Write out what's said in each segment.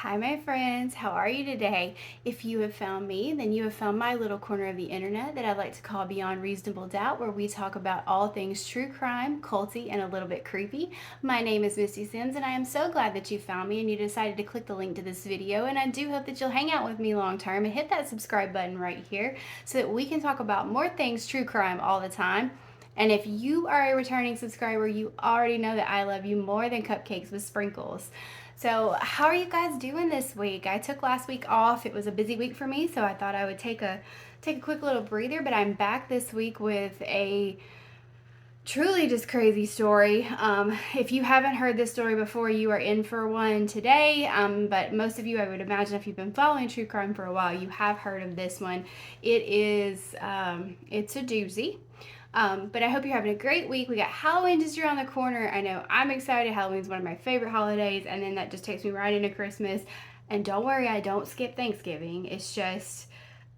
Hi my friends, how are you today? If you have found me, then you have found my little corner of the internet that I'd like to call Beyond Reasonable Doubt, where we talk about all things true crime, culty, and a little bit creepy. My name is Misty Sims, and I am so glad that you found me and you decided to click the link to this video, and I do hope that you'll hang out with me long term and hit that subscribe button right here so that we can talk about more things true crime all the time. And if you are a returning subscriber, you already know that I love you more than cupcakes with sprinkles. So how are you guys doing this week? I took last week off. It was a busy week for me, so I thought I would take a quick little breather, but I'm back this week with a truly just crazy story. If you haven't heard this story before, you are in for one today. But most of you, I would imagine, if you've been following true crime for a while, you have heard of this one. It is, it's a doozy. But I hope you're having a great week. We got Halloween just around the corner. I know I'm excited. Halloween's one of my favorite holidays, and then that just takes me right into Christmas. And don't worry, I don't skip Thanksgiving. It's just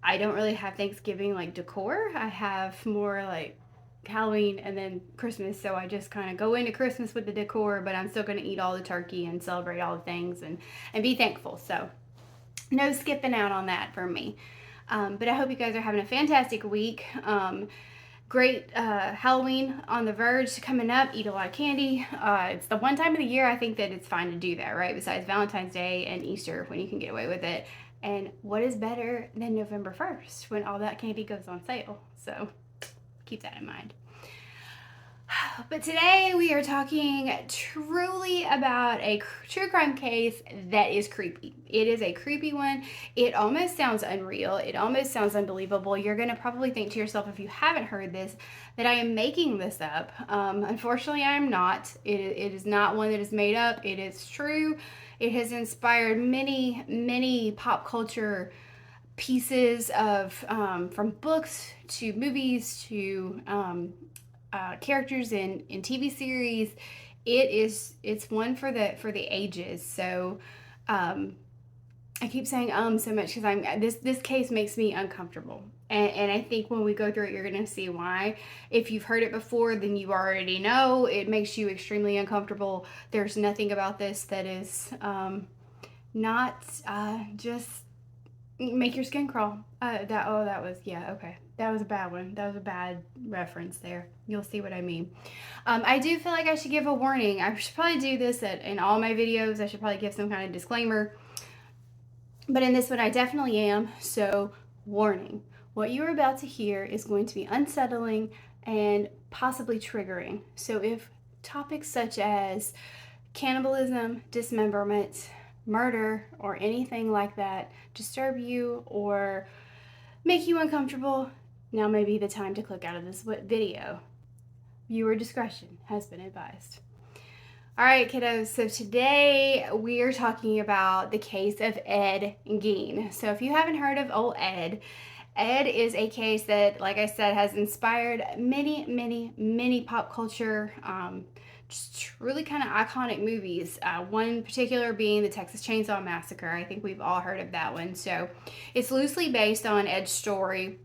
I don't really have Thanksgiving like decor. I have more like Halloween and then Christmas, so I just kind of go into Christmas with the decor, but I'm still going to eat all the turkey and celebrate all the things and be thankful. So no skipping out on that for me. But I hope you guys are having a fantastic week. Great Halloween on the verge coming up. Eat a lot of candy. It's the one time of the year I think that it's fine to do that, right? Besides Valentine's Day and Easter, when you can get away with it. And what is better than November 1st when all that candy goes on sale? So keep that in mind. But today we are talking truly about a true crime case that is creepy. It is a creepy one. It almost sounds unreal. It almost sounds unbelievable. You're going to probably think to yourself, if you haven't heard this, that I am making this up. Unfortunately, I am not. It is not one that is made up. It is true. It has inspired many pop culture pieces of from books to movies to characters in TV series. It's one for the ages. So I keep saying so much because this case makes me uncomfortable, and I think when we go through it, you're gonna see why. If you've heard it before, then you already know it makes you extremely uncomfortable. There's nothing about this that is not just make your skin crawl. That was, yeah, okay. That was a bad one. That was a bad reference there. You'll see what I mean. I do feel like I should give a warning. I should probably do this in all my videos. I should probably give some kind of disclaimer. But in this one, I definitely am. So, warning. What you are about to hear is going to be unsettling and possibly triggering. So if topics such as cannibalism, dismemberment, murder, or anything like that disturb you or make you uncomfortable, now may be the time to click out of this video. Viewer discretion has been advised. All right, kiddos, so today we are talking about the case of Ed Gein. So if you haven't heard of old Ed is a case that, like I said, has inspired many pop culture, just really kind of iconic movies. One particular being the Texas Chainsaw Massacre. I think we've all heard of that one. So it's loosely based on Ed's story,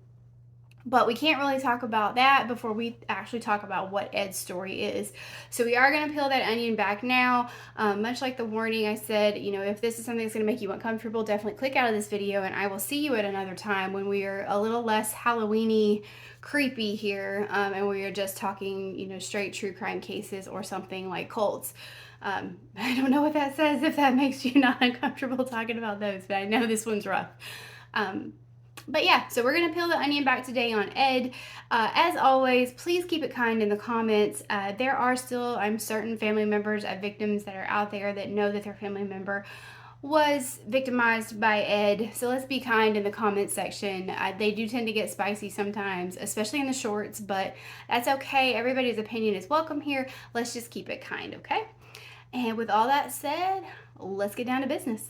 but we can't really talk about that before we actually talk about what Ed's story is. So we are going to peel that onion back now. Much like the warning I said, you know, if this is something that's going to make you uncomfortable, definitely click out of this video, and I will see you at another time when we are a little less Halloween-y creepy here, and we are just talking, you know, straight true crime cases or something like cults. I don't know what that says, if that makes you not uncomfortable talking about those, but I know this one's rough. But yeah, so we're going to peel the onion back today on Ed. As always, please keep it kind in the comments. There are still, I'm certain, family members of victims that are out there that know that their family member was victimized by Ed. So let's be kind in the comments section. They do tend to get spicy sometimes, especially in the shorts, but that's okay. Everybody's opinion is welcome here. Let's just keep it kind, okay? And with all that said, let's get down to business.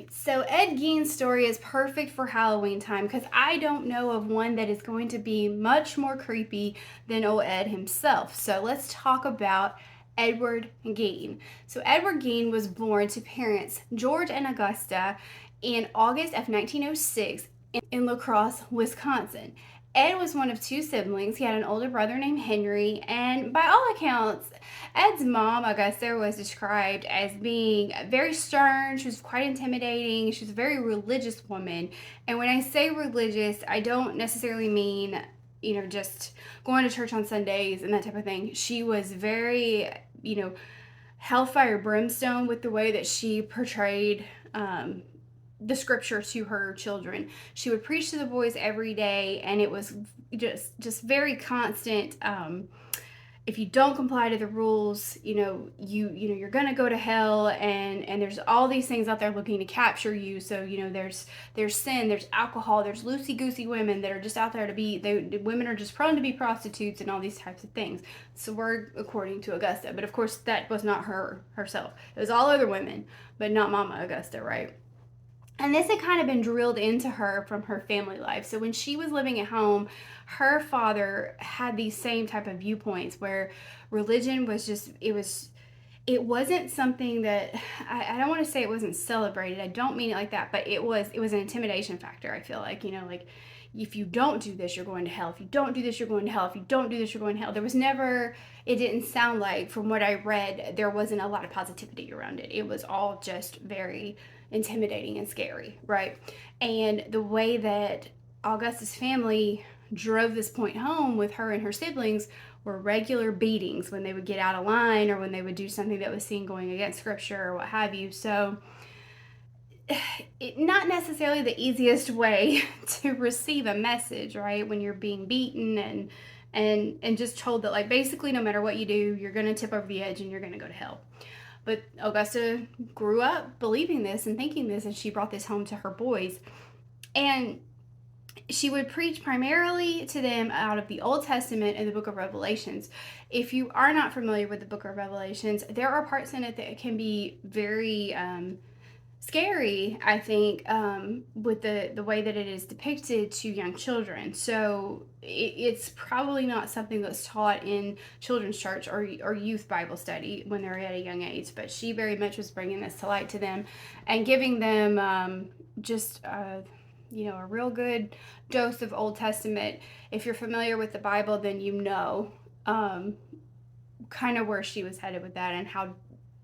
So Ed Gein's story is perfect for Halloween time because I don't know of one that is going to be much more creepy than old Ed himself. So let's talk about Edward Gein. So Edward Gein was born to parents George and Augusta in August of 1906 in La Crosse, Wisconsin. Ed was one of two siblings. He had an older brother named Henry, and by all accounts, Ed's mom, Augusta, was described as being very stern. She was quite intimidating. She was a very religious woman. And when I say religious, I don't necessarily mean, just going to church on Sundays and that type of thing. She was very, hellfire brimstone with the way that she portrayed the scripture to her children. She would preach to the boys every day, and it was just very constant. If you don't comply to the rules, you're gonna go to hell, and there's all these things out there looking to capture you. So there's sin, there's alcohol, there's loosey goosey women that are just out there to be. Women are just prone to be prostitutes and all these types of things. So we're according to Augusta, but of course that was not herself. It was all other women, but not Mama Augusta, right? And this had kind of been drilled into her from her family life. So when she was living at home, her father had these same type of viewpoints where religion was just, it wasn't something that, I don't want to say it wasn't celebrated. I don't mean it like that, but it was an intimidation factor. I feel like, like if you don't do this, you're going to hell. If you don't do this, you're going to hell. If you don't do this, you're going to hell. There was never, it didn't sound like, from what I read, there wasn't a lot of positivity around it. It was all just very intimidating and scary, right? And the way that Augusta's family drove this point home with her and her siblings were regular beatings when they would get out of line or when they would do something that was seen going against scripture or what have you. So not necessarily the easiest way to receive a message, right? When you're being beaten and just told that, like, basically no matter what you do, you're going to tip over the edge and you're going to go to hell. But Augusta grew up believing this and thinking this, and she brought this home to her boys. And she would preach primarily to them out of the Old Testament and the book of Revelations. If you are not familiar with the book of Revelations, there are parts in it that can be very scary, I think, with the way that it is depicted to young children. So it's probably not something that's taught in children's church or youth Bible study when they're at a young age. But she very much was bringing this to light to them and giving them just a real good dose of Old Testament. If you're familiar with the Bible, then kind of where she was headed with that and how,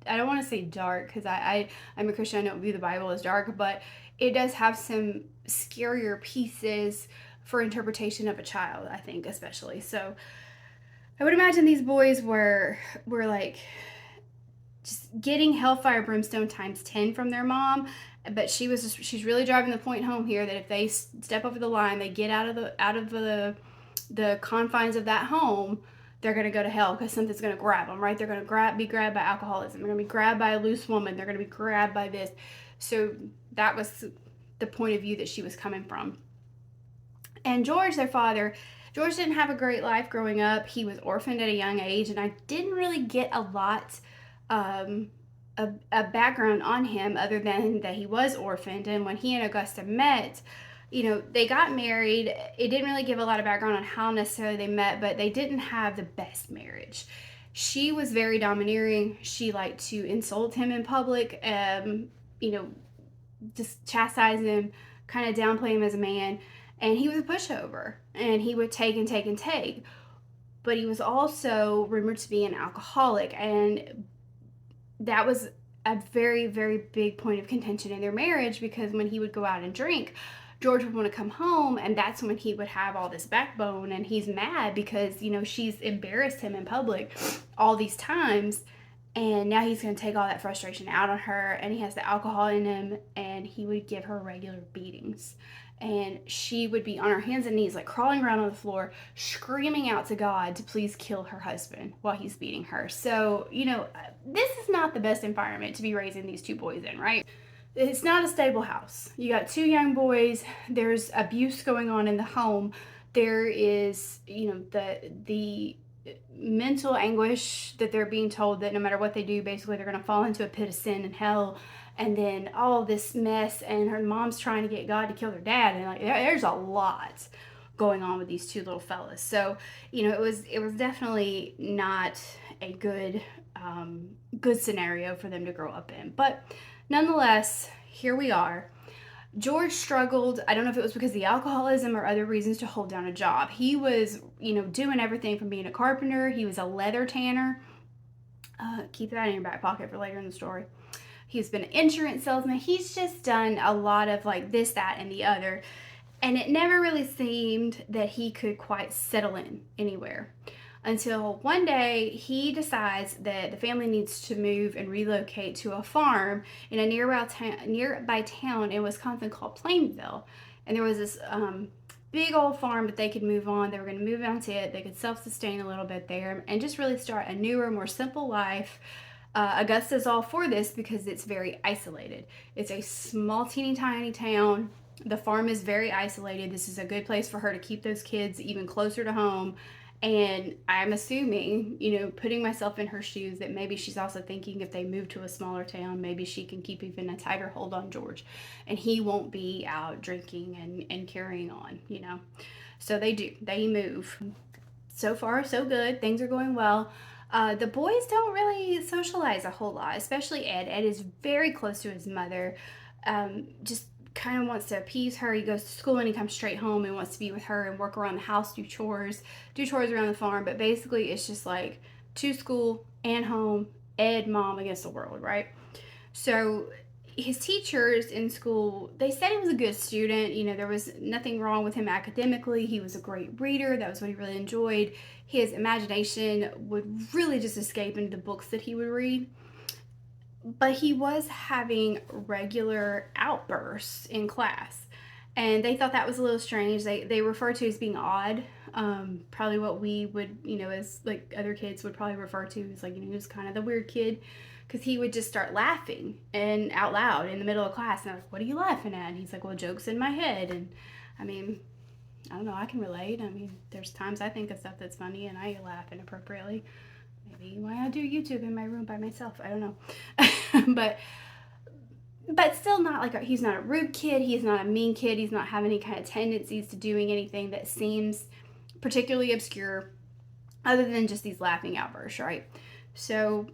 I don't want to say dark because I'm a Christian. I don't view the Bible as dark, but it does have some scarier pieces for interpretation of a child, I think, especially. So I would imagine these boys were like just getting hellfire brimstone times 10 from their mom, but she's really driving the point home here that if they step over the line, they get out of the confines of that home, they're going to go to hell because something's going to grab them, right? They're going to be grabbed by alcoholism. They're going to be grabbed by a loose woman. They're going to be grabbed by this. So that was the point of view that she was coming from. And George, their father, George didn't have a great life growing up. He was orphaned at a young age, and I didn't really get a lot a background on him other than that he was orphaned. And when he and Augusta met, they got married. It didn't really give a lot of background on how necessarily they met, but they didn't have the best marriage. She was very domineering. She liked to insult him in public, just chastise him, kind of downplay him as a man. And he was a pushover, and he would take and take and take. But he was also rumored to be an alcoholic, and that was a very, very big point of contention in their marriage because when he would go out and drink, George would want to come home, and that's when he would have all this backbone, and he's mad because, she's embarrassed him in public all these times, and now he's going to take all that frustration out on her, and he has the alcohol in him, and he would give her regular beatings. And she would be on her hands and knees, like crawling around on the floor, screaming out to God to please kill her husband while he's beating her. So, this is not the best environment to be raising these two boys in, right? It's not a stable house. You got two young boys. There's abuse going on in the home. There is, the mental anguish that they're being told that no matter what they do, basically they're going to fall into a pit of sin and hell. and then all this mess, and her mom's trying to get God to kill their dad, and like there's a lot going on with these two little fellas. So it was definitely not a good scenario for them to grow up in. But nonetheless, here we are. George struggled. I don't know if it was because of the alcoholism or other reasons to hold down a job. He was, doing everything from being a carpenter. He was a leather tanner. Keep that in your back pocket for later in the story. He's been an insurance salesman. He's just done a lot of like this, that, and the other. And it never really seemed that he could quite settle in anywhere until one day he decides that the family needs to move and relocate to a farm in a nearby town in Wisconsin called Plainville. And there was this big old farm that they could move on. They were going to move onto it. They could self-sustain a little bit there and just really start a newer, more simple life. Augusta's all for this because it's very isolated. It's a small, teeny tiny town. The farm is very isolated. This is a good place for her to keep those kids even closer to home. And I'm assuming, putting myself in her shoes, that maybe she's also thinking if they move to a smaller town, maybe she can keep even a tighter hold on George and he won't be out drinking and carrying on. So they do. They move. So far, so good. Things are going well. The boys don't really socialize a whole lot, especially Ed. Ed is very close to his mother. Just kind of wants to appease her. He goes to school and he comes straight home and wants to be with her and work around the house, do chores around the farm. But basically, it's just like to school and home, Ed, mom against the world, right? So his teachers in school, they said he was a good student. There was nothing wrong with him academically. He was a great reader. That was what he really enjoyed. His imagination would really just escape into the books that he would read. But he was having regular outbursts in class. And they thought that was a little strange. They refer to as being odd. Probably what we would, as like other kids would probably refer to as like, he was kind of the weird kid. Because he would just start laughing and out loud in the middle of class. And I was like, what are you laughing at? And he's like, well, jokes in my head. And I mean, I don't know, I can relate. I mean, there's times I think of stuff that's funny and I laugh inappropriately. Maybe why I do YouTube in my room by myself. I don't know. but still not like he's not a rude kid. He's not a mean kid. He's not having any kind of tendencies to doing anything that seems particularly obscure other than just these laughing outbursts, right? So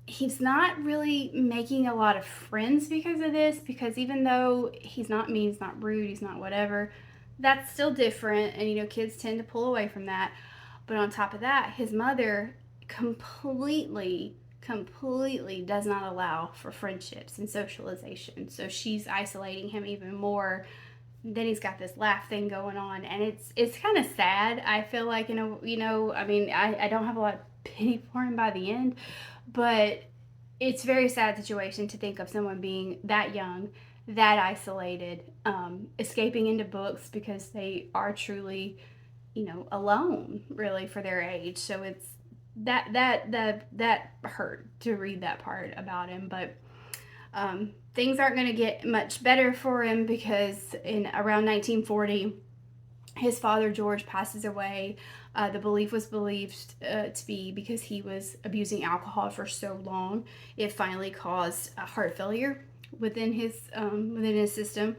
he's not really making a lot of friends because of this, because even though he's not mean, he's not rude, he's not whatever, that's still different. And kids tend to pull away from that. But on top of that, his mother completely does not allow for friendships and socialization. So she's isolating him even more. Then he's got this laugh thing going on, and it's kind of sad. I feel like, I mean, I don't have a lot of pity for him by the end, but it's a very sad situation to think of someone being that young, that isolated, escaping into books because they are truly, alone really for their age. So it's that hurt to read that part about him. But things aren't going to get much better for him because in around 1940, his father George passes away. The belief was believed to be because he was abusing alcohol for so long, it finally caused a heart failure within his system.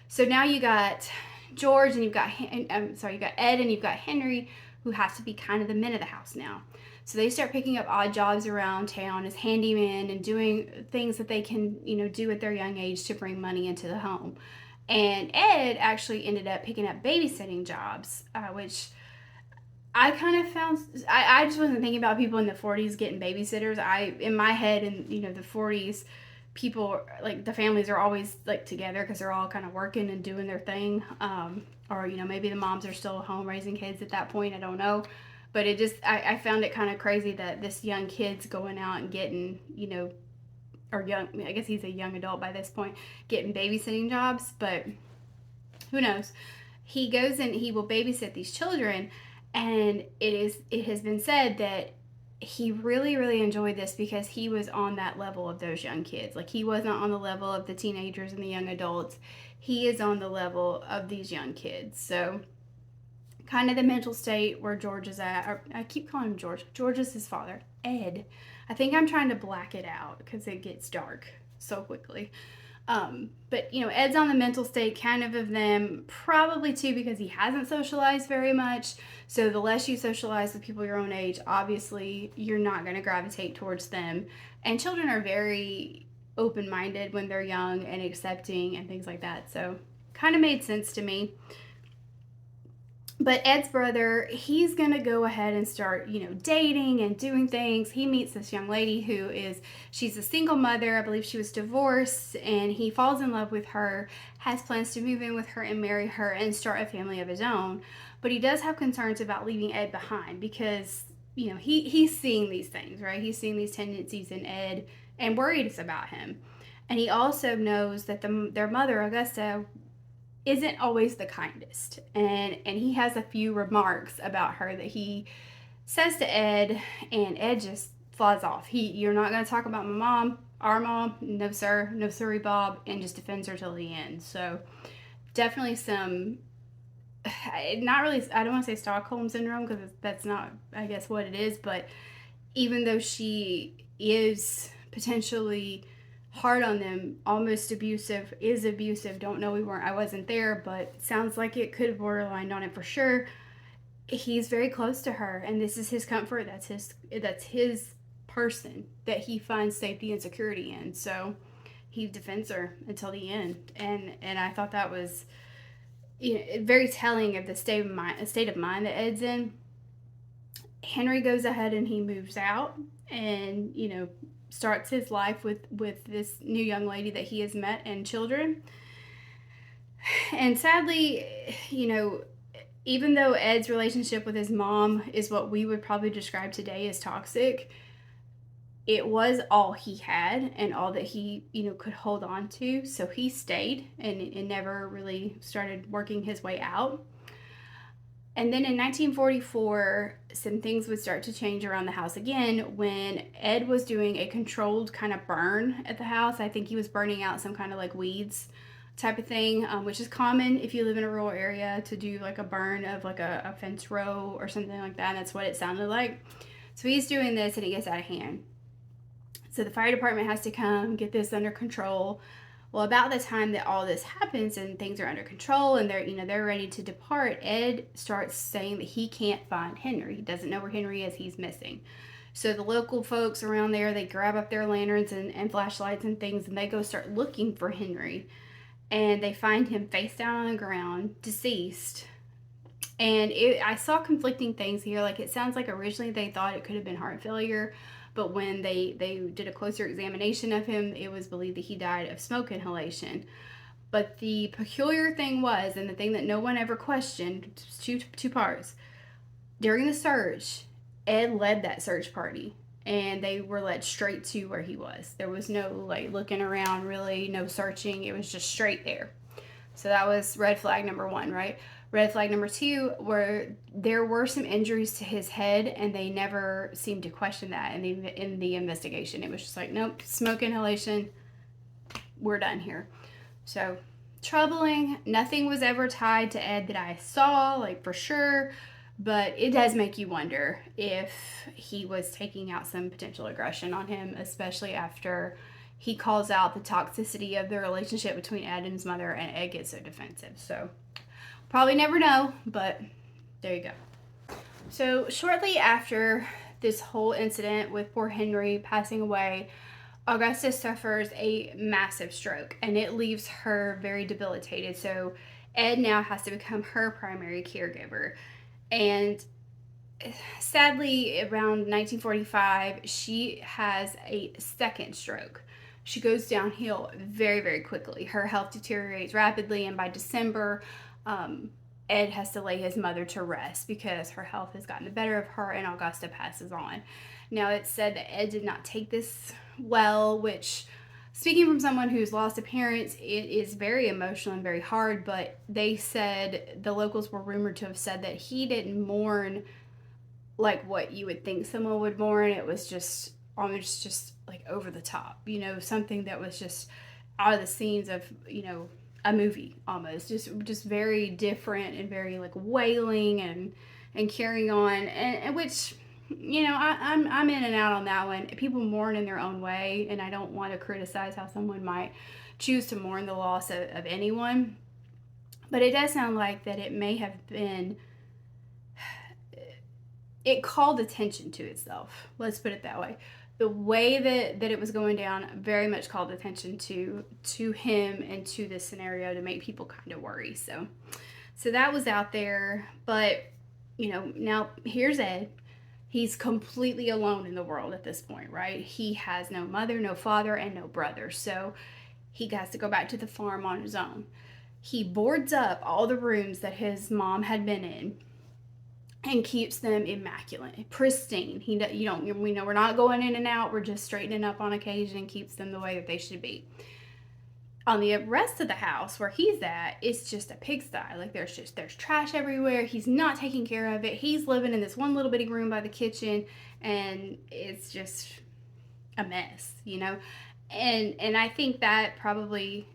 So now you got George and you've got you got Ed and you've got Henry, who have to be kind of the men of the house now. So they start picking up odd jobs around town as handymen and doing things that they can, do at their young age to bring money into the home. And Ed actually ended up picking up babysitting jobs, which I kind of found. I just wasn't thinking about people in the 40s getting babysitters. In my head, in the 40s, people like the families are always like together because they're all kind of working and doing their thing. Or maybe the moms are still home raising kids at that point. I don't know. But I found it kind of crazy that this young kid's going out and getting, or young, I guess he's a young adult by this point, getting babysitting jobs. But who knows? He goes and he will babysit these children. And it has been said that he really, really enjoyed this because he was on that level of those young kids. Like, he wasn't on the level of the teenagers and the young adults. He is on the level of these young kids. So kind of the mental state where George is at. Or I keep calling him George. George is his father. Ed. I think I'm trying to black it out because it gets dark. so quickly. But you know, Ed's on the mental state kind of them, probably too because he hasn't socialized very much. So the less you socialize with people your own age, obviously you're not going to gravitate towards them. And children are very open-minded when they're young and accepting and things like that. So kind of made sense to me. But Ed's brother, he's gonna go ahead and start, you know, dating and doing things. He meets this young lady who is, she's a single mother. I believe she was divorced, and he falls in love with her, has plans to move in with her and marry her and start a family of his own. But he does have concerns about leaving Ed behind because, you know, he's seeing these things, right? He's seeing these tendencies in Ed and worries about him. And he also knows that their mother, Augusta, isn't always the kindest, and he has a few remarks about her that he says to Ed, and Ed just flies off. You're not going to talk about my mom, our mom, no sir, no sorry Bob, and just defends her till the end. So definitely some, not really, I don't want to say Stockholm syndrome because that's not, I guess, what it is, but even though she is potentially hard on them, almost abusive, is abusive, don't know, I wasn't there, but sounds like it could have borderlined on it for sure. He's very close to her, and this is his comfort. That's his person that he finds safety and security in. So he defends her until the end, and I thought that was, you know, very telling of the state of mind that Ed's in. Henry goes ahead and he moves out, and you know, starts his life with this new young lady that he has met and children. And sadly, you know, even though Ed's relationship with his mom is what we would probably describe today as toxic, it was all he had and all that he, you know, could hold on to. So he stayed and never really started working his way out. And then in 1944, some things would start to change around the house again when Ed was doing a controlled kind of burn at the house. I think he was burning out some kind of like weeds type of thing, which is common if you live in a rural area to do like a burn of like a fence row or something like that. And that's what it sounded like. So he's doing this and it gets out of hand. So the fire department has to come get this under control. Well, about the time that all this happens and things are under control and they're ready to depart, Ed starts saying that he can't find Henry. He doesn't know where Henry is. He's missing. So the local folks around there, they grab up their lanterns and flashlights and things, and they go start looking for Henry. And they find him face down on the ground, deceased. And I saw conflicting things here. Like, it sounds like originally they thought it could have been heart failure, but when they did a closer examination of him, it was believed that he died of smoke inhalation. But the peculiar thing was, and the thing that no one ever questioned, two parts. During the search, Ed led that search party, and they were led straight to where he was. There was no like looking around, really, no searching. It was just straight there. So that was red flag number one, right? Red flag number two, where there were some injuries to his head, and they never seemed to question that in the investigation. It was just like, nope, smoke inhalation, we're done here. So troubling. Nothing was ever tied to Ed that I saw, like for sure, but it does make you wonder if he was taking out some potential aggression on him, especially after he calls out the toxicity of the relationship between Ed and his mother, and Ed gets so defensive. So probably never know, but there you go. So shortly after this whole incident with poor Henry passing away, Augusta suffers a massive stroke, and it leaves her very debilitated. So Ed now has to become her primary caregiver. And sadly, around 1945, she has a second stroke. She goes downhill very, very quickly. Her health deteriorates rapidly, and by December, Ed has to lay his mother to rest because her health has gotten the better of her, and Augusta passes on. Now, it's said that Ed did not take this well, which, speaking from someone who's lost a parent, it is very emotional and very hard, but they said, the locals were rumored to have said that he didn't mourn like what you would think someone would mourn. It was just almost just like over the top, something that was just out of the scenes of, a movie almost, just very different and very like wailing and carrying on, and which I'm in and out on that one. People mourn in their own way, and I don't want to criticize how someone might choose to mourn the loss of anyone. But it does sound like that it may have been, it called attention to itself. Let's put it that way. The way that it was going down very much called attention to him and to this scenario to make people kind of worry. So that was out there. But now here's Ed. He's completely alone in the world at this point, right? He has no mother, no father, and no brother. So he has to go back to the farm on his own. He boards up all the rooms that his mom had been in and keeps them immaculate, pristine. We know we're not going in and out. We're just straightening up on occasion, and keeps them the way that they should be. On the rest of the house where he's at, it's just a pigsty. Like there's trash everywhere. He's not taking care of it. He's living in this one little bitty room by the kitchen, and it's just a mess, And I think that probably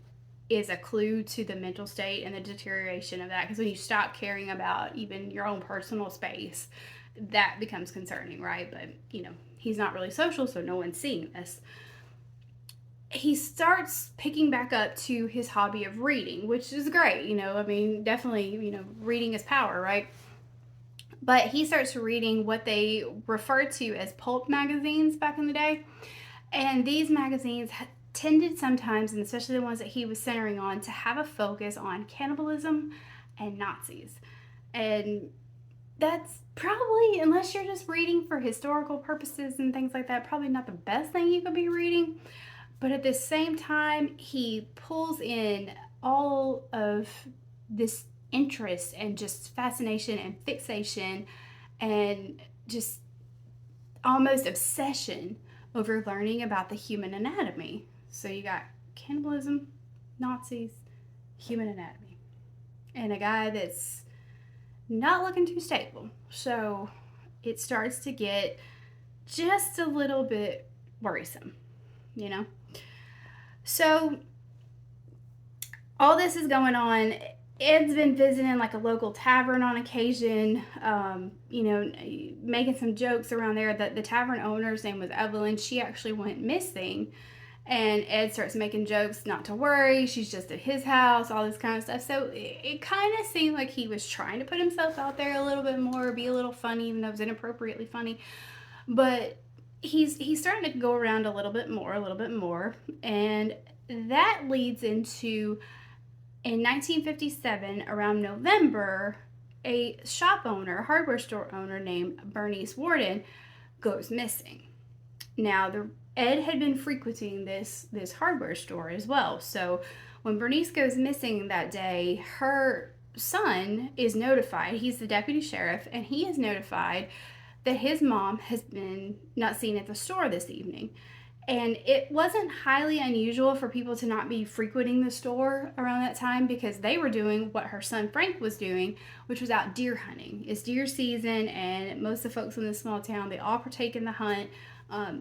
is a clue to the mental state and the deterioration of that, because when you stop caring about even your own personal space, that becomes concerning, right? But he's not really social, so no one's seeing this. He starts picking back up to his hobby of reading, which is great. Definitely, reading is power, right? But he starts reading what they referred to as pulp magazines back in the day. And these magazines tended sometimes, and especially the ones that he was centering on, to have a focus on cannibalism and Nazis. And that's probably, unless you're just reading for historical purposes and things like that, probably not the best thing you could be reading. But at the same time, he pulls in all of this interest and just fascination and fixation and just almost obsession over learning about the human anatomy. So you got cannibalism, Nazis, human anatomy, and a guy that's not looking too stable. So it starts to get just a little bit worrisome, So all this is going on. Ed's been visiting like a local tavern on occasion, making some jokes around there. The tavern owner's name was Evelyn. She actually went missing. And Ed starts making jokes, not to worry, she's just at his house, all this kind of stuff. So it kind of seemed like he was trying to put himself out there a little bit more, be a little funny, even though it was inappropriately funny. But he's starting to go around a little bit more. And that leads into, in 1957, around November, a shop owner, a hardware store owner named Bernice Warden, goes missing. Now, Ed had been frequenting this hardware store as well. So when Bernice goes missing that day, her son is notified. He's the deputy sheriff, and he is notified that his mom has been not seen at the store this evening. And it wasn't highly unusual for people to not be frequenting the store around that time, because they were doing what her son Frank was doing, which was out deer hunting. It's deer season, and most of the folks in this small town, they all partake in the hunt.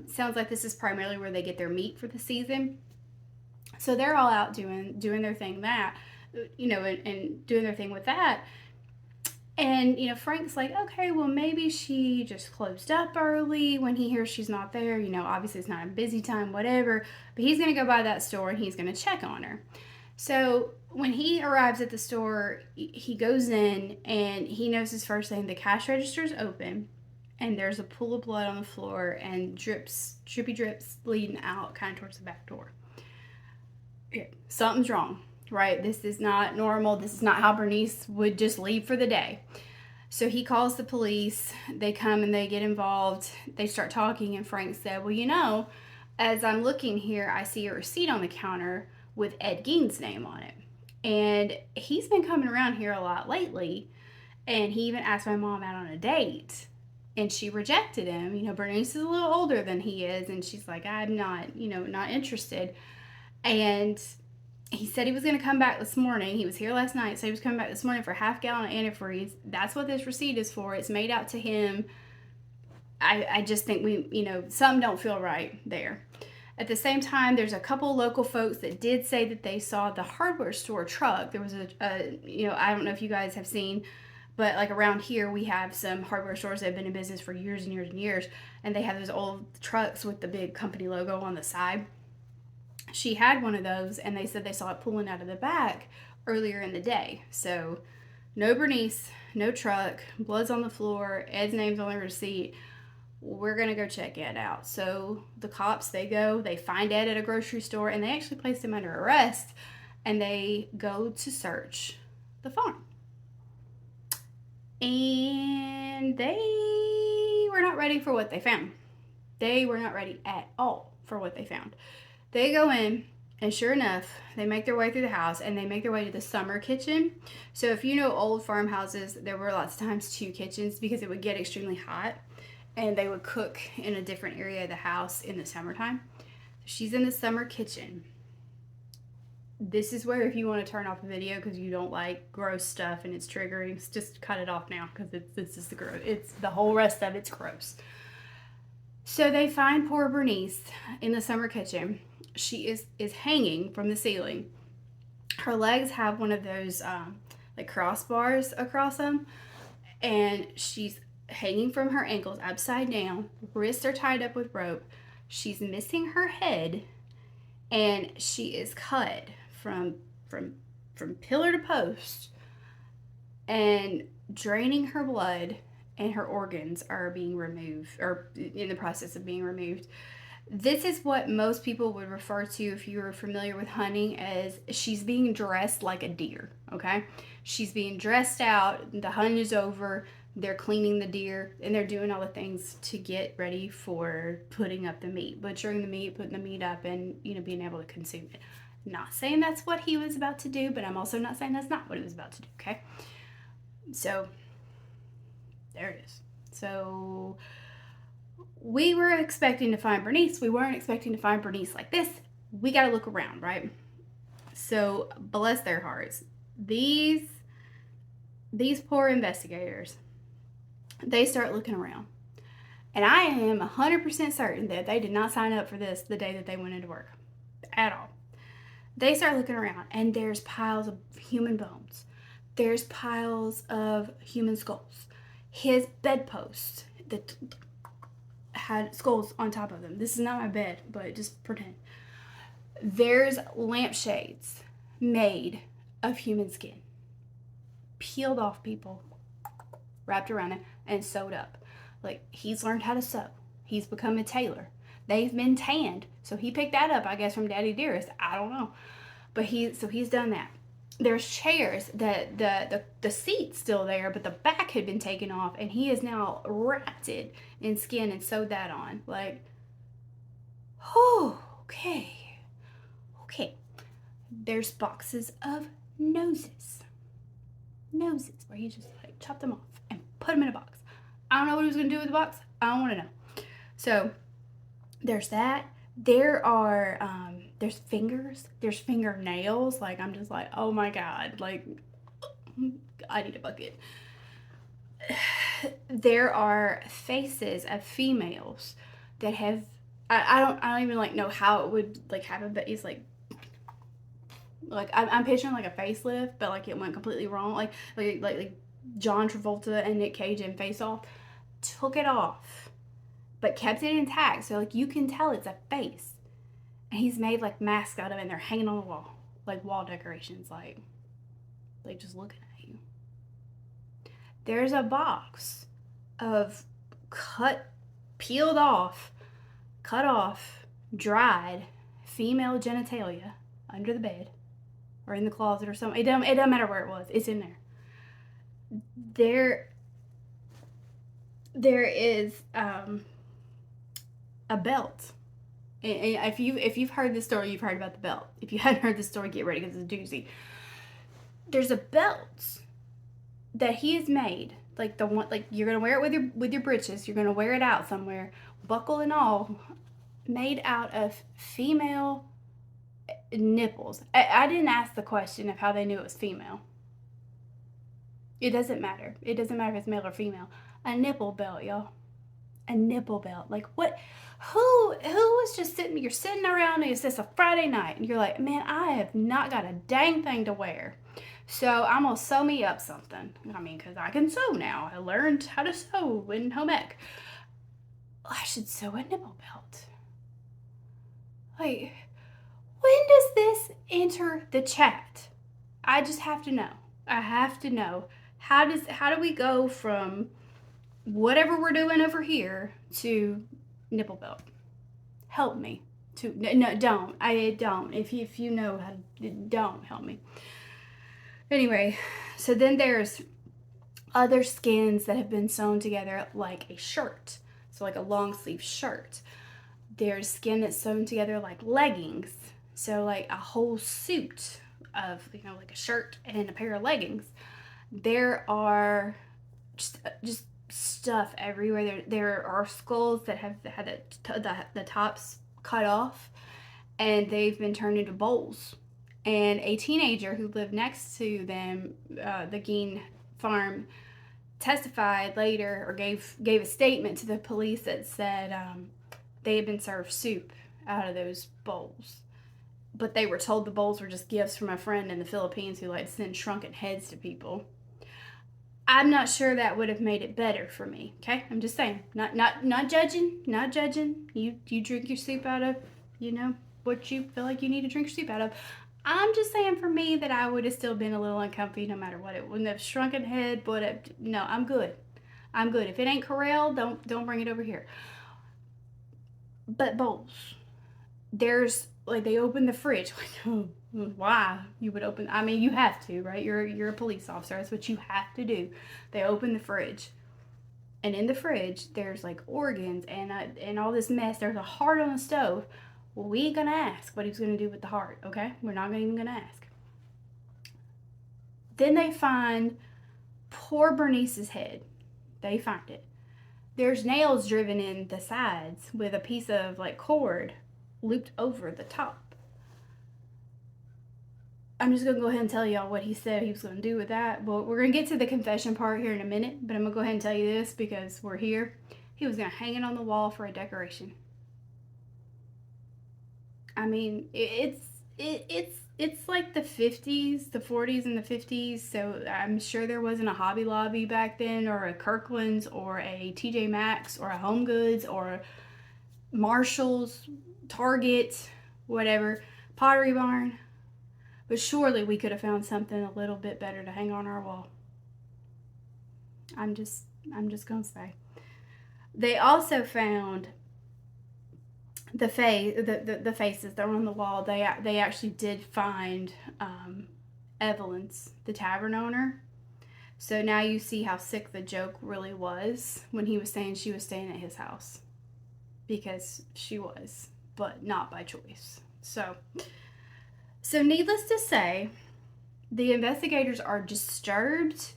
Sounds like this is primarily where they get their meat for the season. So they're all out doing their thing and doing their thing with that. And, Frank's like, okay, well, maybe she just closed up early when he hears she's not there. Obviously it's not a busy time, whatever. But he's going to go by that store and he's going to check on her. So when he arrives at the store, he goes in and he knows his first thing. The cash register's open and there's a pool of blood on the floor and drippy drips leading out kind of towards the back door. Something's wrong. Right? This is not normal. This is not how Bernice would just leave for the day. So he calls the police. They come and they get involved. They start talking, and Frank said, well, as I'm looking here, I see a receipt on the counter with Ed Gein's name on it. And he's been coming around here a lot lately, and he even asked my mom out on a date, and she rejected him. Bernice is a little older than he is, and she's like, I'm not, not interested. And he said he was going to come back this morning. He was here last night, so he was coming back this morning for half gallon of antifreeze. That's what this receipt is for. It's made out to him. I just think some don't feel right there. At the same time, there's a couple local folks that did say that they saw the hardware store truck. There was I don't know if you guys have seen, But like around here, we have some hardware stores that have been in business for years and years and years, and they have those old trucks with the big company logo on the side. She had one of those, and they said they saw it pulling out of the back earlier in the day. So no Bernice, no truck, blood's on the floor, Ed's name's on the receipt. We're gonna go check Ed out. So the cops, they find Ed at a grocery store, and they actually placed him under arrest, and they go to search the farm. And they were not ready for what they found. They were not ready at all for what they found. They go in, and sure enough, they make their way through the house, and they make their way to the summer kitchen. So if you know old farmhouses, there were lots of times 2 kitchens because it would get extremely hot, and they would cook in a different area of the house in the summertime. She's in the summer kitchen. This is where, if you want to turn off the video because you don't like gross stuff and it's triggering, just cut it off now because this is the gross. It's the whole rest of it's gross. So they find poor Bernice in the summer kitchen. She is hanging from the ceiling. Her legs have one of those like crossbars across them, and she's hanging from her ankles upside down. Wrists are tied up with rope. She's missing her head, and she is cut from pillar to post and draining her blood, and her organs are being removed, or in the process of being removed. This is what most people would refer to, if you were familiar with hunting, as she's being dressed like a deer, okay? She's being dressed out, the hunt is over, they're cleaning the deer, and they're doing all the things to get ready for putting up the meat, butchering the meat, putting the meat up, and, you know, being able to consume it. Not saying that's what he was about to do, but I'm also not saying that's not what he was about to do, okay? So, there it is. So, we were expecting to find Bernice. We weren't expecting to find Bernice like this. We got to look around, right? So, bless their hearts. These poor investigators, they start looking around. And I am 100% certain that they did not sign up for this the day that they went into work at all. They start looking around, and there's piles of human bones. There's piles of human skulls. His bedpost that had skulls on top of them. This is not my bed, but just pretend. There's lampshades made of human skin. Peeled off, people. Wrapped around them and sewed up. Like, he's learned how to sew. He's become a tailor. They've been tanned. So he picked that up, I guess, from Daddy Dearest. I don't know. But he's done that. There's chairs that the seat's still there, but the back had been taken off, and he is now wrapped it in skin and sewed that on. Like, oh, okay. There's boxes of noses where he just like chopped them off and put them in a box. I don't know what he was gonna do with the box. I don't want to know. So there's that. There are there's fingers, there's fingernails. Like, I'm just like, oh my god, like, I need a bucket. There are faces of females that have I don't even like know how it would like happen, but it's like I'm picturing like a facelift, but like it went completely wrong. Like John Travolta and Nick Cage in Face Off took it off, but kept it intact, so like you can tell it's a face. And he's made like masks out of it, and they're hanging on the wall, like wall decorations, like just looking at you. There's a box of cut off, dried female genitalia under the bed or in the closet or something. It doesn't matter where it was. It's in there. There is a belt. And if you've heard this story, you've heard about the belt. If you hadn't heard this story, get ready because it's a doozy. There's a belt that he has made, like the one, like you're gonna wear it with your britches. You're gonna wear it out somewhere, buckle and all, made out of female nipples. I didn't ask the question of how they knew it was female. It doesn't matter. It doesn't matter if it's male or female. A nipple belt, y'all. A nipple belt. Like, what? Who was just sitting? You're sitting around, and it's just a Friday night, and you're like, man, I have not got a dang thing to wear. So I'm gonna sew me up something. I mean, because I can sew now. I learned how to sew in home ec. I should sew a nipple belt. Like, when does this enter the chat? I just have to know. I have to know. How do we go from whatever we're doing over here to nipple belt? Help me. To no, don't. I don't. If you know how to, don't help me. Anyway, so then there's other skins that have been sewn together like a shirt. So like a long sleeve shirt. There's skin that's sewn together like leggings. So like a whole suit of, like a shirt and a pair of leggings. There are just stuff everywhere. There are skulls that have had the tops cut off, and they've been turned into bowls. And a teenager who lived next to them, the Gein farm, testified later, or gave a statement to the police that said they had been served soup out of those bowls. But they were told the bowls were just gifts from a friend in the Philippines who liked to send shrunken heads to people. I'm not sure that would have made it better for me. Okay, I'm just saying, not judging, not judging. You drink your soup out of, what you feel like you need to drink your soup out of. I'm just saying for me that I would have still been a little uncomfy no matter what. It wouldn't have shrunken head, but no, I'm good. I'm good. If it ain't Corel, don't bring it over here. But bowls, there's like they open the fridge. Why you would open? I mean, you have to, right? You're a police officer. That's what you have to do. They open the fridge, and in the fridge there's like organs and all this mess. There's a heart on the stove. Well, we ain't gonna ask what he was gonna do with the heart. Okay, we're not even gonna ask. Then they find poor Bernice's head. They find it. There's nails driven in the sides with a piece of like cord looped over the top. I'm just gonna go ahead and tell y'all what he said he was gonna do with that. But we're gonna get to the confession part here in a minute. But I'm gonna go ahead and tell you this because we're here. He was gonna hang it on the wall for a decoration. I mean, it's like the 50s, the 40s, and the 50s. So I'm sure there wasn't a Hobby Lobby back then, or a Kirkland's, or a TJ Maxx, or a Home Goods, or Marshall's, Target, whatever, Pottery Barn. But surely we could have found something a little bit better to hang on our wall. I'm just gonna say. They also found the faces that were on the wall. They actually did find Evelyn's, the tavern owner. So now you see how sick the joke really was when he was saying she was staying at his house, because she was, but not by choice. So needless to say, the investigators are disturbed,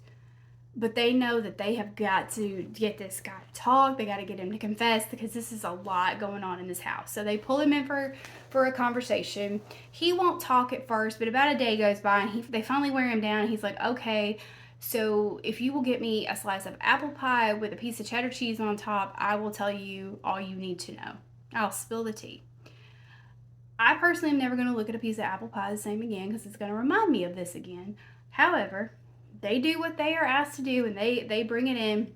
but they know that they have got to get this guy to talk. They got to get him to confess, because this is a lot going on in this house. So they pull him in for a conversation. He won't talk at first, but about a day goes by, and they finally wear him down. He's like, okay, so if you will get me a slice of apple pie with a piece of cheddar cheese on top, I will tell you all you need to know. I'll spill the tea. I personally am never going to look at a piece of apple pie the same again, because it's going to remind me of this again. However, they do what they are asked to do, and they bring it in,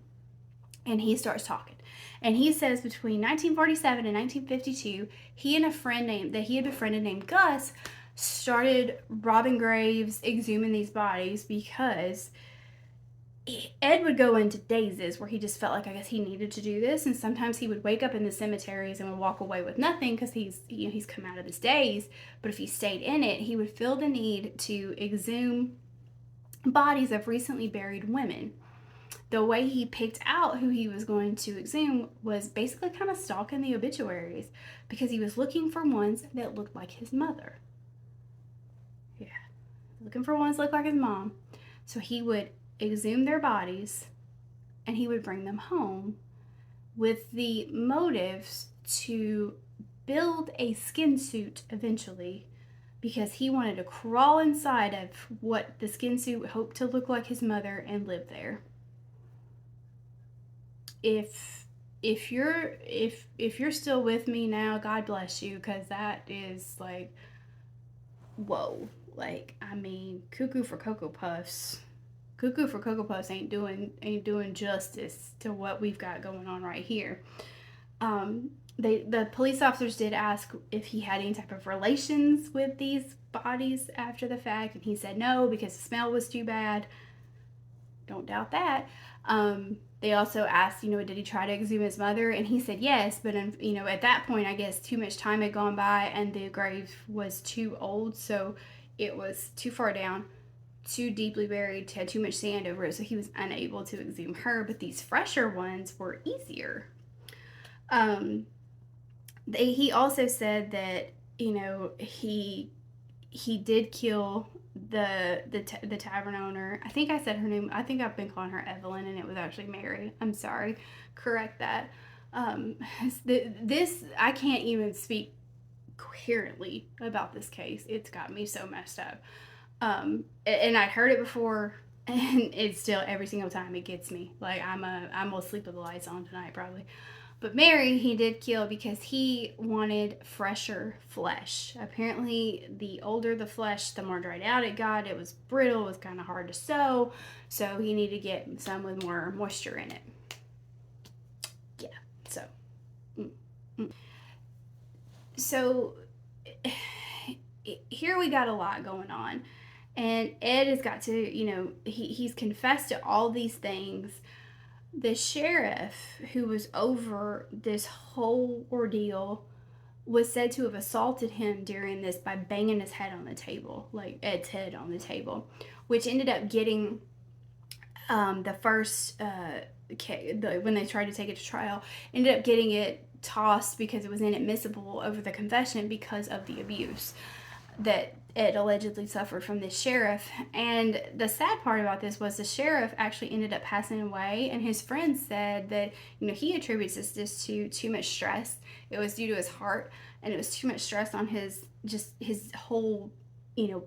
and he starts talking. And he says between 1947 and 1952, he and a friend that he had befriended named Gus started robbing graves, exhuming these bodies, because Ed would go into dazes where he just felt like, I guess he needed to do this, and sometimes he would wake up in the cemeteries and would walk away with nothing because he's come out of his daze. But if he stayed in it, he would feel the need to exhume bodies of recently buried women. The way he picked out who he was going to exhume was basically kind of stalking the obituaries, because he was looking for ones that looked like his mother. Yeah, looking for ones that looked like his mom. So he would exhume their bodies, and he would bring them home with the motives to build a skin suit eventually, because he wanted to crawl inside of what the skin suit hoped to look like his mother and live there. If you're still with me now, God bless you, because that is like, whoa. Like, I mean, cuckoo for Cocoa Puffs. Cuckoo for Cocoa Puffs ain't doing justice to what we've got going on right here. The police officers did ask if he had any type of relations with these bodies after the fact, and he said no because the smell was too bad. Don't doubt that. They also asked, did he try to exhume his mother? And he said yes, but at that point, I guess too much time had gone by, and the grave was too old, so it was too far down, too deeply buried, had too much sand over it, so he was unable to exhume her. But these fresher ones were easier. He also said that he did kill the tavern owner. I think I said her name. I think I've been calling her Evelyn, and it was actually Mary. I'm sorry. Correct that. This I can't even speak coherently about this case. It's got me so messed up. And I'd heard it before, and it's still every single time it gets me. Like I'm gonna sleep with the lights on tonight probably. But Mary, he did kill because he wanted fresher flesh. Apparently, the older the flesh, the more dried out it got. It was brittle, it was kind of hard to sew, so he needed to get some with more moisture in it. Yeah, so. So, here we got a lot going on. And Ed has got to, he's confessed to all these things. The sheriff who was over this whole ordeal was said to have assaulted him during this by banging his head on the table, like Ed's head on the table, which ended up getting the first when they tried to take it to trial, ended up getting it tossed because it was inadmissible over the confession because of the abuse that Ed allegedly suffered from this sheriff. And the sad part about this was the sheriff actually ended up passing away, and his friends said that he attributes this to too much stress. It was due to his heart, and it was too much stress on his whole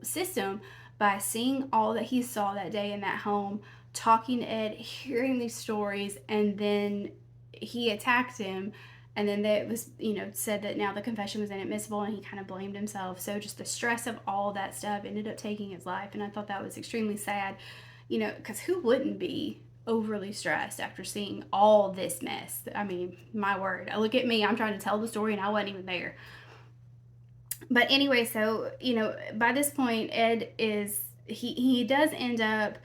system by seeing all that he saw that day in that home, talking to Ed, hearing these stories, and then he attacked him. And then it was, said that now the confession was inadmissible, and he kind of blamed himself. So just the stress of all that stuff ended up taking his life. And I thought that was extremely sad, because who wouldn't be overly stressed after seeing all this mess? I mean, my word. Look at me. I'm trying to tell the story, and I wasn't even there. But anyway, so, by this point, Ed he does end up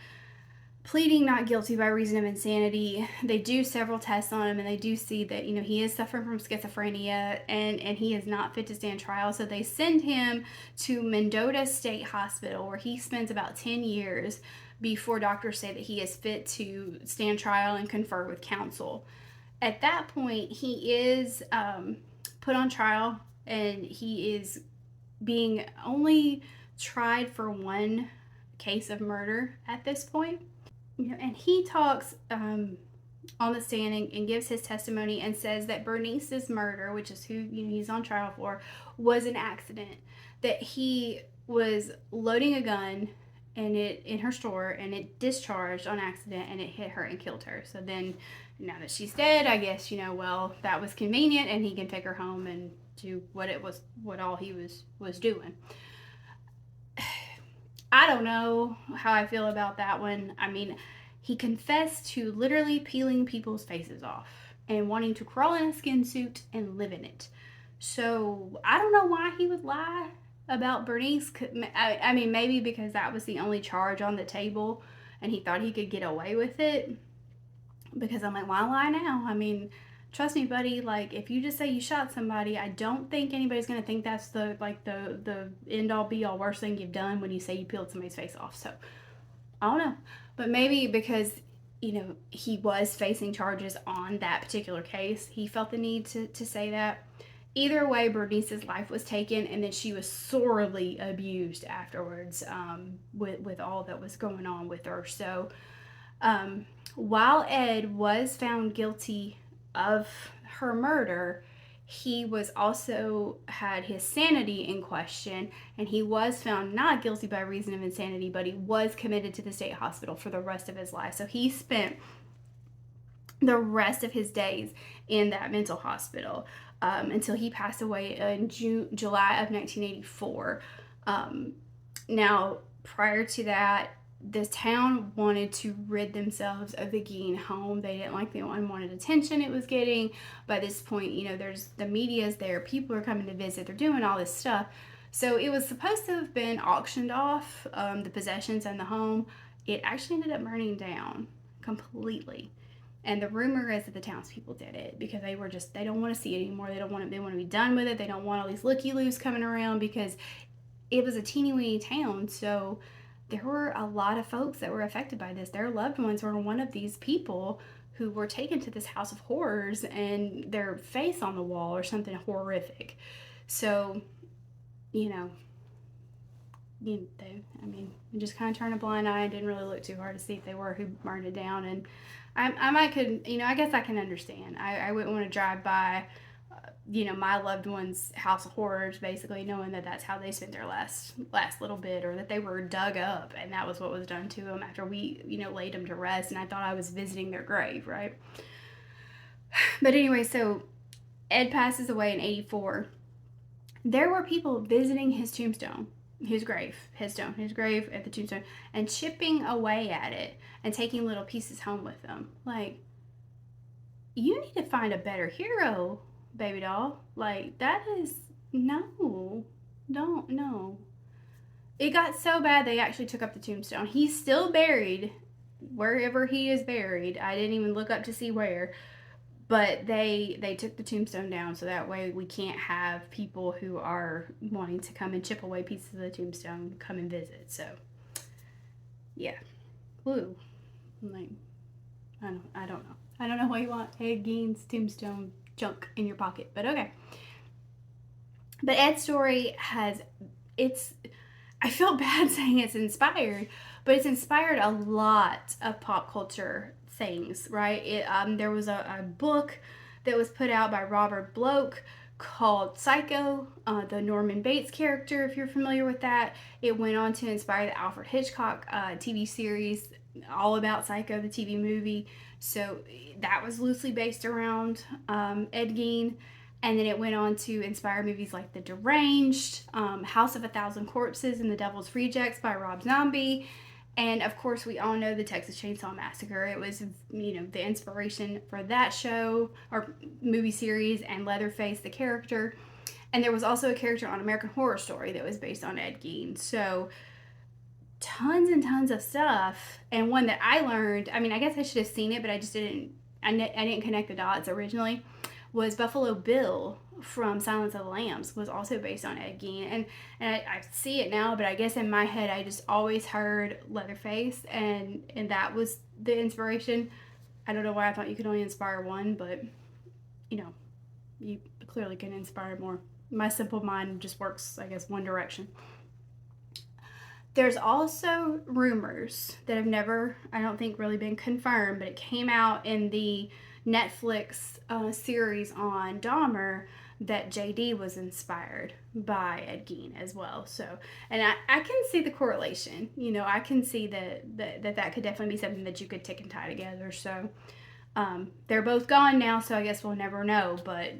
pleading not guilty by reason of insanity. They do several tests on him, and they do see that he is suffering from schizophrenia, and he is not fit to stand trial. So they send him to Mendota State Hospital, where he spends about 10 years before doctors say that he is fit to stand trial and confer with counsel. At that point, he is put on trial, and he is being only tried for one case of murder at this point. And he talks on the stand and gives his testimony and says that Bernice's murder, which is who he's on trial for, was an accident. That he was loading a gun in her store, and it discharged on accident, and it hit her and killed her. So then, now that she's dead, I guess that was convenient, and he can take her home and do what all he was doing. I don't know how I feel about that one. I mean, he confessed to literally peeling people's faces off and wanting to crawl in a skin suit and live in it. So I don't know why he would lie about Bernice. I mean, maybe because that was the only charge on the table and he thought he could get away with it. Because I'm like, why lie now? I mean, trust me, buddy, like, if you just say you shot somebody, I don't think anybody's going to think that's the end-all, be-all, worst thing you've done when you say you peeled somebody's face off. So, I don't know. But maybe because, he was facing charges on that particular case, he felt the need to say that. Either way, Bernice's life was taken, and then she was sorely abused afterwards with all that was going on with her. So, while Ed was found guilty of her murder, he was also had his sanity in question, and he was found not guilty by reason of insanity, but he was committed to the state hospital for the rest of his life. So he spent the rest of his days in that mental hospital until he passed away in July of 1984. Now, prior to that, this town wanted to rid themselves of the Gein home. They didn't like the unwanted attention it was getting. By this point, there's the media's there, people are coming to visit, they're doing all this stuff. So it was supposed to have been auctioned off, the possessions and the home. It actually ended up burning down completely. And the rumor is that the townspeople did it because they don't want to see it anymore. They want to be done with it. They don't want all these looky loos coming around because it was a teeny weeny town. So there were a lot of folks that were affected by this. Their loved ones were one of these people who were taken to this house of horrors and their face on the wall or something horrific. So, you know, we just kind of turned a blind eye and didn't really look too hard to see if they were who burned it down. And I guess I can understand. I wouldn't want to drive by, my loved one's house of horrors, basically knowing that that's how they spent their last little bit, or that they were dug up and that was what was done to them after we, laid them to rest. And I thought I was visiting their grave, right? But anyway, so Ed passes away in 84. There were people visiting his tombstone, his grave at the tombstone, and chipping away at it and taking little pieces home with them. Like, you need to find a better hero, baby doll. Like, that is, no, don't, no. It got so bad they actually took up the tombstone. He's still buried wherever he is buried. I didn't even look up to see where, but they took the tombstone down, so that way we can't have people who are wanting to come and chip away pieces of the tombstone come and visit. So yeah, woo. Like, I don't know why you want Ed Gein's tombstone junk in your pocket, but okay. But Ed's story I feel bad saying it's inspired, but it's inspired a lot of pop culture things, right? There was a book that was put out by Robert Bloch called Psycho, the Norman Bates character, if you're familiar with that. It went on to inspire the Alfred Hitchcock TV series, all about Psycho, the TV movie. So that was loosely based around Ed Gein. And then it went on to inspire movies like The Deranged, House of a Thousand Corpses, and The Devil's Rejects by Rob Zombie. And of course, we all know the Texas Chainsaw Massacre. It was, the inspiration for that show or movie series, and Leatherface, the character. And there was also a character on American Horror Story that was based on Ed Gein. So tons and tons of stuff. And one that I learned, I guess I should have seen it, but I just didn't connect the dots originally, was Buffalo Bill from Silence of the Lambs was also based on Ed Gein. And I see it now, but I guess in my head I just always heard Leatherface, and that was the inspiration. I don't know why I thought you could only inspire one, but you clearly can inspire more. My simple mind just works, I guess, one direction. There's also rumors that have never, I don't think, really been confirmed, but it came out in the Netflix series on Dahmer that JD was inspired by Ed Gein as well. So, and I can see the correlation. I can see that could definitely be something that you could tick and tie together. So, they're both gone now, so I guess we'll never know. But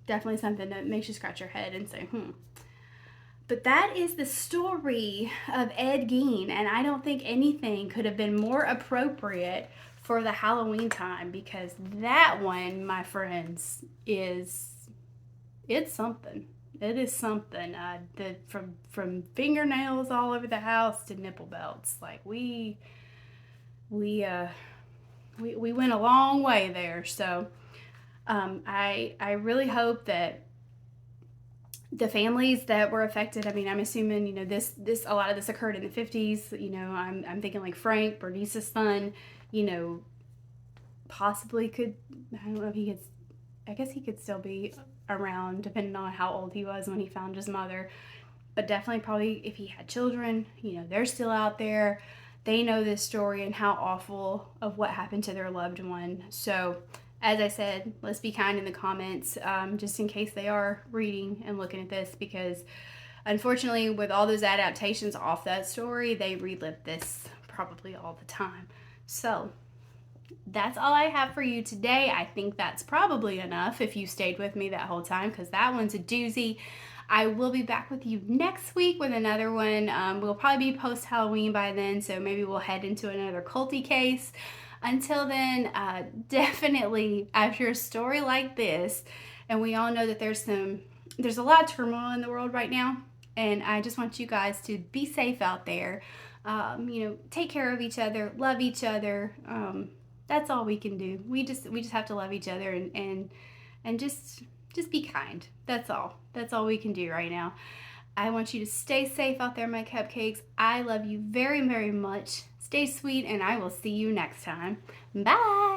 definitely something that makes you scratch your head and say, But that is the story of Ed Gein, and I don't think anything could have been more appropriate for the Halloween time, because that one, my friends, it's something. It is something. From fingernails all over the house to nipple belts. Like we went a long way there. So I really hope that the families that were affected, I'm assuming, this a lot of this occurred in the 50s. I'm thinking like Frank, Bernice's son, possibly could, I don't know if he could, I guess he could still be around depending on how old he was when he found his mother. But definitely probably if he had children, they're still out there. They know this story and how awful of what happened to their loved one. So as I said, let's be kind in the comments, just in case they are reading and looking at this, because unfortunately with all those adaptations off that story, they relive this probably all the time. So that's all I have for you today. I think that's probably enough if you stayed with me that whole time, because that one's a doozy. I will be back with you next week with another one. We'll probably be post Halloween by then, so maybe we'll head into another culty case. Until then, definitely after a story like this, and we all know that there's a lot of turmoil in the world right now, and I just want you guys to be safe out there. Take care of each other, love each other. That's all we can do. We just have to love each other and just be kind. That's all. That's all we can do right now. I want you to stay safe out there, my cupcakes. I love you very, very much. Stay sweet, and I will see you next time. Bye.